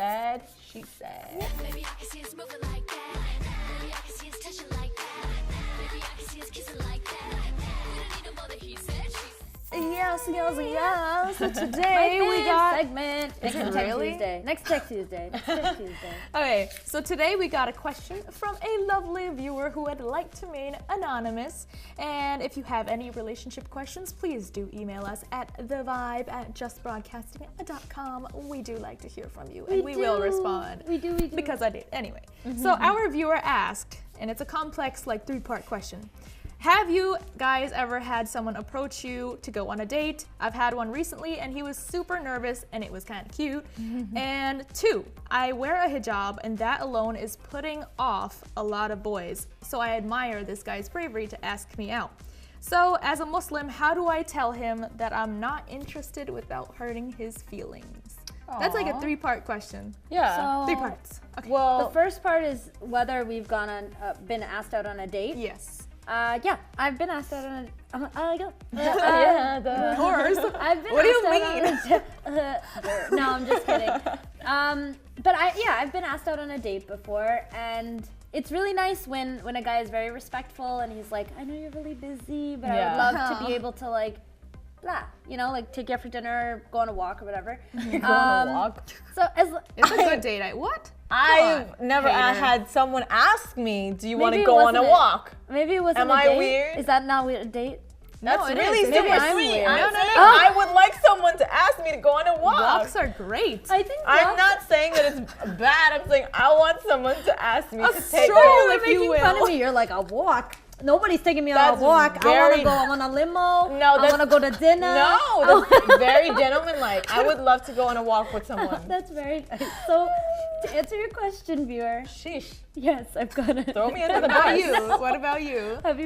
said, she said. Maybe I can see us moving like that. Maybe I can see us touching like that. Maybe I can see us kissing like that. We don't need no more than he said, she said. Yes. So today we got segment. Is it Next really? Tuesday. Next Tech Tuesday. Okay, so today we got a question from a lovely viewer who would like to remain anonymous. And if you have any relationship questions, please do email us at thevibe@justbroadcasting.com. We do like to hear from you, and we will respond. We do. Because I did. Anyway, so our viewer asked, and it's a complex, like, 3-part question. Have you guys ever had someone approach you to go on a date? I've had one recently and he was super nervous and it was kind of cute. And 2, I wear a hijab and that alone is putting off a lot of boys. So I admire this guy's bravery to ask me out. So as a Muslim, how do I tell him that I'm not interested without hurting his feelings? That's like a 3-part question. Yeah. So, 3 parts. Okay. Well, the first part is whether we've gone on, been asked out on a date. Yes. Yeah, I've been asked out on a. Of course. I've been. What do you mean? No, I'm just kidding. But I've been asked out on a date before, and it's really nice when a guy is very respectful and he's like, I know you're really busy, but I would love to be able to like take you out for dinner, go on a walk or whatever. Go on a walk. So it's a good date. What? I've never had someone ask me, do you want to go on a walk? Maybe it wasn't Am a I date. weird? Is that not a date? That's it really is. super Maybe I'm sweet. weird. I'm No. saying I would like someone to ask me to go on a walk. Walks are great. I think I'm not saying that it's bad. I'm saying I want someone to ask me to take stroll, me. if you will. Fun of me. You're like, a walk. Nobody's taking me on That's a walk. I want very- to go on a limo. No, I want to go to dinner. No, that's very gentlemanlike. I would love to go on a walk with someone. That's very nice. So, to answer your question, viewer, Sheesh. yes, I've got it. Throw me under the What about bus. you? What about you? Have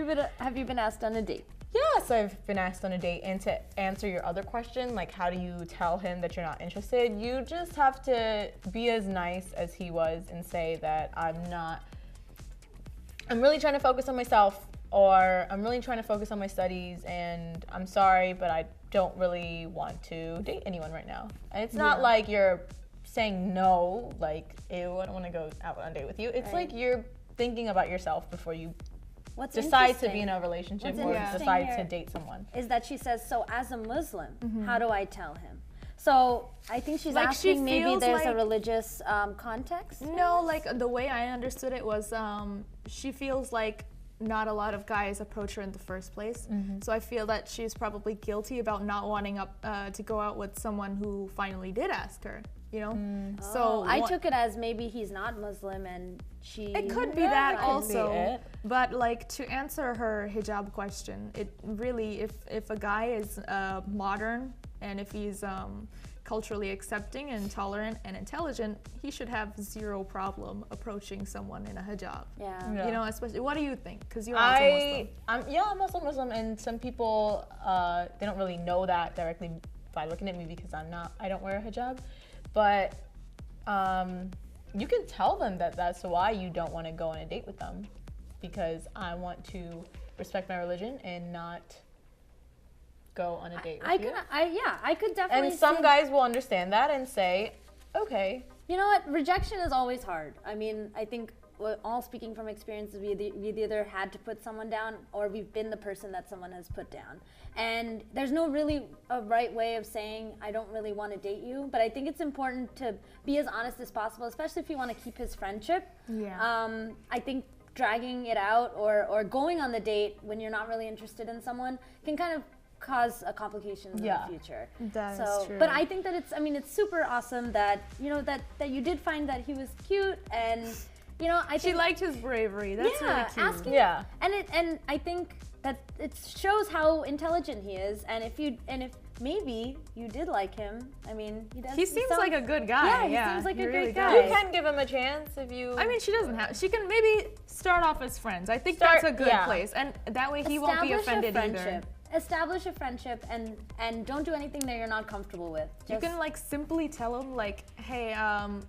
you been asked on a date? Yes, I've been asked on a date. And to answer your other question, like how do you tell him that you're not interested? You just have to be as nice as he was and say that I'm really trying to focus on myself, or I'm really trying to focus on my studies, and I'm sorry, but I don't really want to date anyone right now. And it's not like you're saying no, like, ew, I don't want to go out on a date with you. It's like you're thinking about yourself before you decide to be in a relationship or decide to date someone. Is that she says, so as a Muslim, how do I tell him? So I think she's Like, she asking maybe feels there's a like- religious context. No, like the way I understood it was she feels like not a lot of guys approach her in the first place. So I feel that she's probably guilty about not wanting to go out with someone who finally did ask her, you know? So I took it as maybe he's not Muslim and she... It could be that could also, be it. but like to answer her hijab question, it really, if a guy is modern and if he's culturally accepting and tolerant and intelligent, he should have 0 problem approaching someone in a hijab. Yeah. You know, especially, what do you think? Because you're also Muslim. I'm also Muslim, and some people, they don't really know that directly by looking at me because I don't wear a hijab, but you can tell them that that's why you don't want to go on a date with them, because I want to respect my religion and not go on a date with you. I could definitely. And some see- guys will understand that and say, okay. You know what? Rejection is always hard. I mean, I think all speaking from experience, we've either had to put someone down or we've been the person that someone has put down. And there's no really a right way of saying, I don't really want to date you. But I think it's important to be as honest as possible, especially if you want to keep his friendship. Yeah. I think dragging it out or going on the date when you're not really interested in someone can kind of cause a complications in the future. That is true. But I think that it's super awesome that that you did find that he was cute, and I think She liked his bravery. That's really cute. asking, and I think that it shows how intelligent he is, and if maybe you did like him, I mean, He seems like a good guy. Yeah, he seems like a really great guy. does. You can give him a chance if you... I mean, she can maybe start off as friends. I think that's a good place, and that way he won't be offended either. establish a friendship and don't do anything that you're not comfortable with. You can like simply tell him like, hey,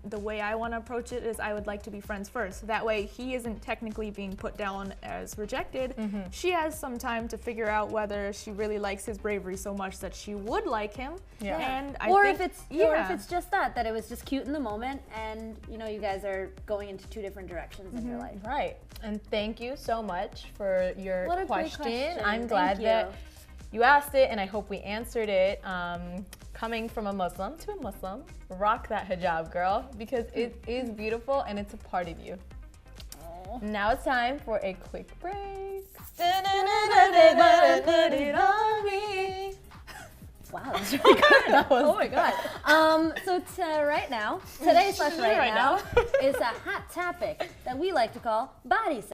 the way I want to approach it is I would like to be friends first. That way he isn't technically being put down as rejected. She has some time to figure out whether she really likes his bravery so much that she would like him. Yeah. And or if it's just that it was just cute in the moment, and you know you guys are going into two different directions in your life. Right. And thank you so much for your What a great question. question. I'm glad Thank that you. you asked it, and I hope we answered it. Coming from a Muslim to a Muslim, rock that hijab, girl, because it is beautiful and it's a part of you. Now it's time for a quick break. Wow, that's really good. Oh my god. So right now is a hot topic that we like to call body sex.